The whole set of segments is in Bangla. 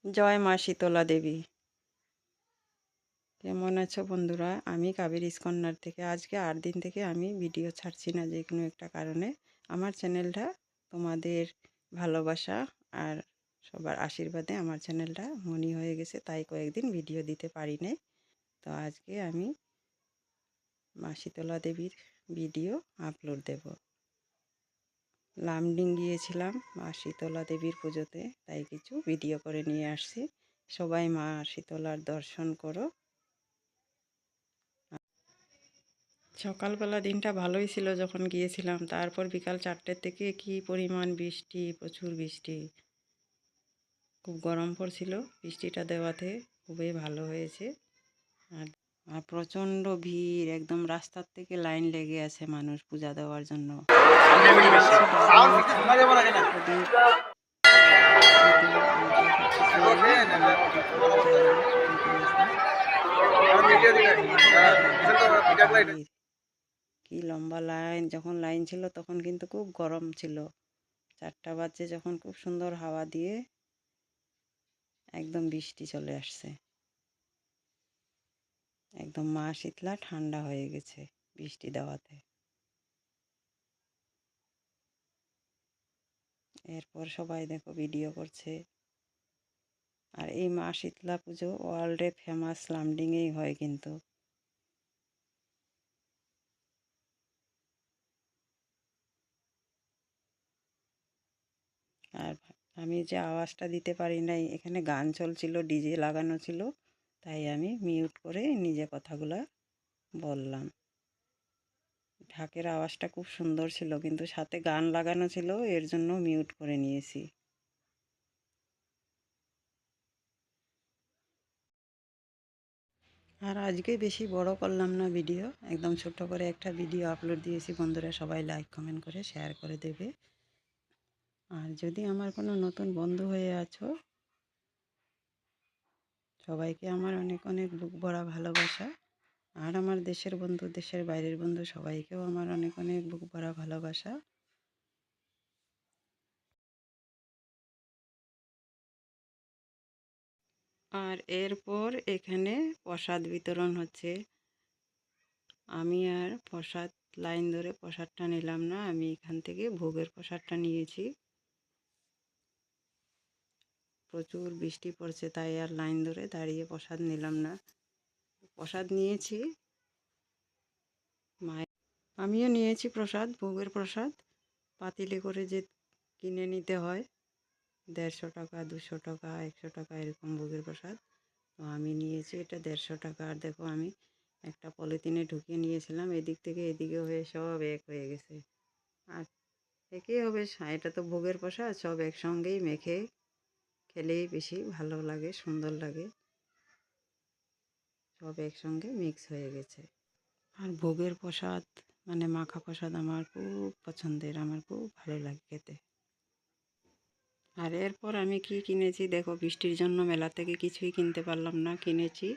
জয় মা শীতলা দেবী। কেমন আছো বন্ধুরা? আমি কাবেরী ইস্কন্নার থেকে আজকে 8 দিন থেকে আমি ভিডিও ছাড়ছি না, যে কোনো একটা কারণে। আমার চ্যানেলটা তোমাদের ভালোবাসা আর সবার আশীর্বাদে আমার চ্যানেলটা মনি হয়ে গেছে, তাই কয়েকদিন ভিডিও দিতে পারি নাই। তো আজকে আমি মা শীতলা দেবীর ভিডিও আপলোড দেব। লামডিং গিয়েছিলাম মা শীতলা দেবীর পুজোতে, তাই কিছু ভিডিও করে নিয়ে আসছি। সবাই মা শীতলার দর্শন করো। সকালবেলা দিনটা ভালোই ছিল যখন গিয়েছিলাম, তারপর বিকাল 4টে থেকে কি পরিমাণ বৃষ্টি, প্রচুর বৃষ্টি, খুব গরম পড়ছিল। বৃষ্টিটা দেওয়াতে খুবই ভালো হয়েছে। আর আর প্রচণ্ড ভিড়, একদম রাস্তার থেকে লাইন লেগে আছে মানুষ পূজা দেওয়ার জন্য। কি লম্বা লাইন! যখন লাইন ছিল তখন কিন্তু খুব গরম ছিল। 4টা বাজে যখন খুব সুন্দর হাওয়া দিয়ে একদম বৃষ্টি চলে আসছে, একদম মা শীতলা ঠান্ডা হয়ে গেছে বৃষ্টি দেওয়াতে। এরপর সবাই দেখো ভিডিও করছে। আর এই মা শীতলা পুজো ওয়ার্ল্ডে ফেমাস, লামডিংয়েই হয় কিন্তু। আর আমি যে আওয়াজটা দিতে পারি নাই, এখানে গান চলছিল, ডিজে লাগানো ছিল, তাই আমি মিউট করে নিজে কথাগুলা বললাম। ঢাকের আওয়াজটা খুব সুন্দর ছিল, কিন্তু সাথে গান লাগানো ছিল, এর জন্য মিউট করে নিয়েছি। আর আজকে বেশি বড় করলাম না ভিডিও, একদম ছোট করে একটা ভিডিও আপলোড দিয়েছি। বন্ধুরা সবাই লাইক কমেন্ট করে শেয়ার করে দেবে। আর যদি আমার কোনো নতুন বন্ধু হয়ে আছো, সবাইকে আমার অনেক অনেক বুক ভরা ভালোবাসা। আর আমার দেশের বন্ধু, দেশের বাইরের বন্ধু, সবাইকেও আমার অনেক অনেক বুক ভরা ভালোবাসা। আর এরপর এখানে প্রসাদ বিতরণ হচ্ছে। আমি আর প্রসাদ লাইন ধরে প্রসাদটা নিলাম না, আমি এখান থেকে ভোগের প্রসাদটা নিয়েছি। প্রচুর বৃষ্টি পড়ছে, তাই আর লাইন ধরে দাঁড়িয়ে প্রসাদ নিলাম না। প্রসাদ নিয়েছি মায়ের, আমিও নিয়েছি প্রসাদ, ভোগের প্রসাদ। পাতিলে করে যে কিনে নিতে হয়, 150 টাকা, 200 টাকা, 100 টাকা, এরকম ভোগের প্রসাদ। তো আমি নিয়েছি এটা 150 টাকা। আর দেখো আমি একটা পলিথিনে ঢুকিয়ে নিয়েছিলাম, এদিক থেকে এদিকে হয়ে সব এক হয়ে গেছে। আর একই হবে, এটা তো ভোগের প্রসাদ, সব একসঙ্গেই মেখে খেলেই বেশি ভালো লাগে, সুন্দর লাগে। সব একসঙ্গে মিক্স হয়ে গেছে। আর ভোগের প্রসাদ মানে মাখা প্রসাদ আমার খুব পছন্দের, আমার খুব ভালো লাগে খেতে। আর এরপর আমি কি কিনেছি দেখো, বৃষ্টির জন্য মেলা থেকে কিছুই কিনতে পারলাম না। কিনেছি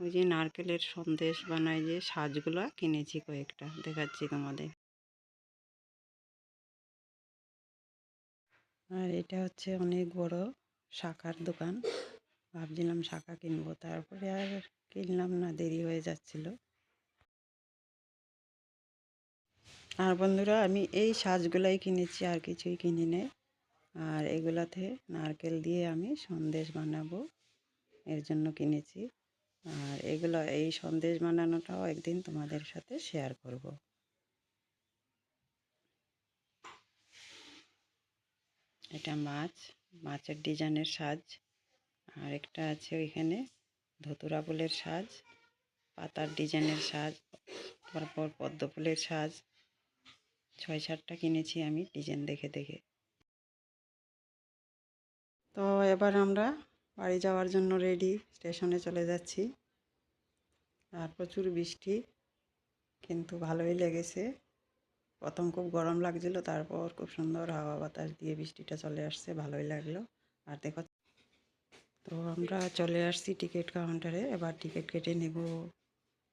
ওই যে নারকেলের সন্দেশ বানায় যে সাজগুলা, কিনেছি কয়েকটা, দেখাচ্ছি তোমাদের। আর এটা হচ্ছে অনেক বড় শাখার দোকান, ভাবছিলাম শাখা কিনবো, তারপরে আর কিনলাম না, দেরি হয়ে যাচ্ছিল। আর বন্ধুরা আমি এই সাজগুলাই কিনেছি, আর কিছুই কিনি নাই। আর এগুলাতে নারকেল দিয়ে আমি সন্দেশ বানাবো, এর জন্য কিনেছি। আর এগুলো, এই সন্দেশ বানানোটাও একদিন তোমাদের সাথে শেয়ার করব। এটা মাছ, মাছের ডিজাইনের সাজ। আর একটা আছে ওইখানে ধতুরা ফুলের সাজ, পাতার ডিজাইনের সাজ, তারপর পদ্ম ফুলের সাজ। 6-7টা কিনেছি আমি ডিজাইন দেখে দেখে। তো এবার আমরা বাড়ি যাওয়ার জন্য রেডি, স্টেশনে চলে যাচ্ছি। আর প্রচুর বৃষ্টি, কিন্তু ভালোই লেগেছে। প্রথম খুব গরম লাগছিল, তারপর খুব সুন্দর হাওয়া বাতাস দিয়ে বৃষ্টিটা চলে আসছে, ভালোই লাগলো। আর দেখো, তো আমরা চলে আসছি টিকিট কাউন্টারে, এবার টিকিট কেটে নেব।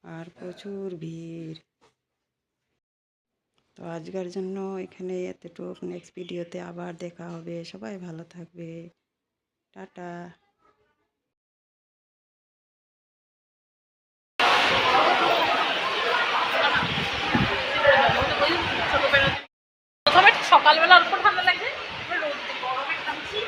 আর প্রচুর ভিড়। তো আজকের জন্য এখানে এতটুকু, নেক্সট ভিডিওতে আবার দেখা হবে। সবাই ভালো থাকবে, টাটা। সকালবেলা অল্প ঠান্ডা লাগে, এবার রোদ গরমে ঘামছি।